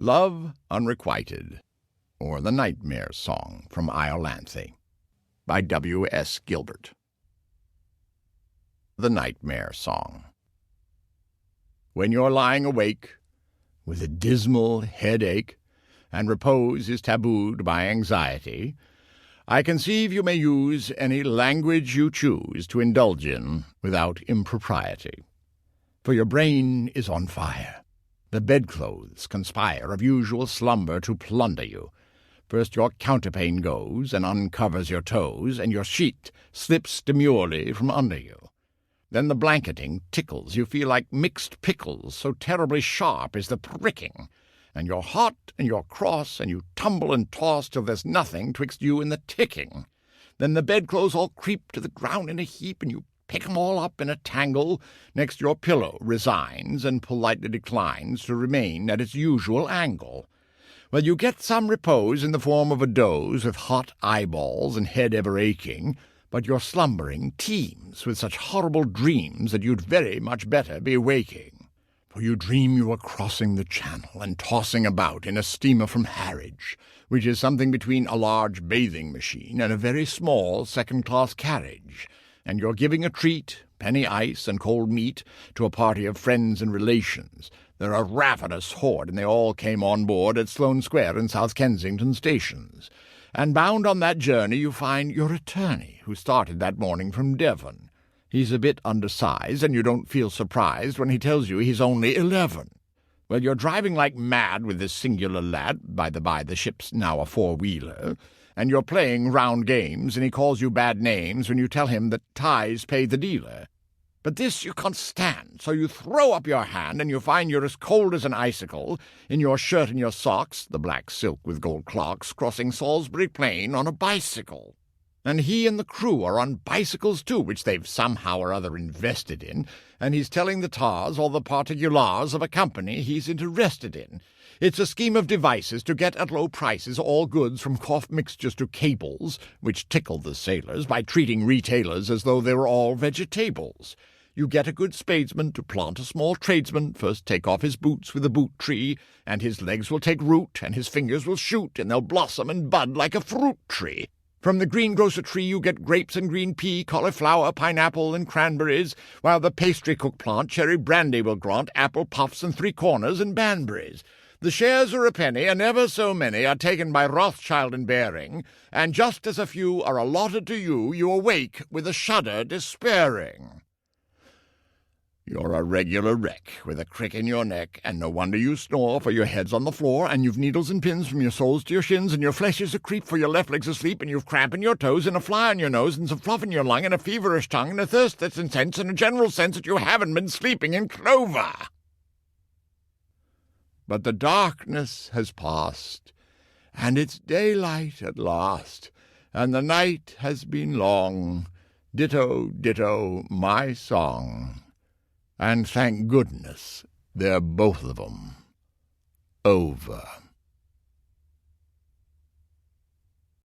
Love Unrequited, or The Nightmare Song from Iolanthe, by W.S. Gilbert. The Nightmare Song. When you're lying awake, with a dismal headache, and repose is taboo'd by anxiety, I conceive you may use any language you choose to indulge in without impropriety. For your brain is on fire. The bedclothes conspire of usual slumber to plunder you. First your counter-pane goes and uncovers your toes, and your sheet slips demurely from under you. Then the blanketing tickles. You feel like mixed pickles, so terribly sharp is the pricking. And you're hot and you're cross, and you tumble and toss till there's nothing twixt you and the ticking. Then the bedclothes all creep to the ground in a heap, and you pick 'em all up in a tangle. Next your pillow resigns and politely declines to remain at its usual angle. Well, you get some repose in the form of a doze with hot eyeballs and head ever aching, but your slumbering teems with such horrible dreams that you'd very much better be waking. For you dream you are crossing the Channel and tossing about in a steamer from Harwich, which is something between a large bathing machine and a very small second-class carriage, and you're giving a treat, penny ice and cold meat, to a party of friends and relations. They're a ravenous horde, and they all came on board at Sloane Square and South Kensington stations. And bound on that journey you find your attorney, who started that morning from Devon. He's a bit undersized, and you don't feel surprised when he tells you he's only 11. Well, you're driving like mad with this singular lad, by the by the ship's now a four-wheeler, and you're playing round games, and he calls you bad names when you tell him that ties pay the dealer. But this you can't stand, so you throw up your hand, and you find you're as cold as an icicle, in your shirt and your socks, the black silk with gold clocks, crossing Salisbury Plain on a bicycle. And he and the crew are on bicycles too, which they've somehow or other invested in, and he's telling the tars all the particulars of a company he's interested in. It's a scheme of devices to get at low prices all goods from cough mixtures to cables, which tickle the sailors by treating retailers as though they were all vegetables. You get a good spadesman to plant a small tradesman, first take off his boots with a boot tree, and his legs will take root, and his fingers will shoot, and they'll blossom and bud like a fruit tree. From the greengrocer tree you get grapes and green pea, cauliflower, pineapple, and cranberries, while the pastry cook plant cherry brandy will grant apple puffs and three-corners and banberries. The shares are a penny, and ever so many are taken by Rothschild and Baring, and just as a few are allotted to you, you awake with a shudder despairing. You're a regular wreck, with a crick in your neck, and no wonder you snore, for your head's on the floor, and you've needles and pins from your soles to your shins, and your flesh is a creep, for your left leg's asleep, and you've cramp in your toes, and a fly on your nose, and some fluff in your lung, and a feverish tongue, and a thirst that's intense, and a general sense that you haven't been sleeping in clover. But the darkness has passed, and it's daylight at last, and the night has been long. Ditto, ditto, my song. And thank goodness they're both of 'em over.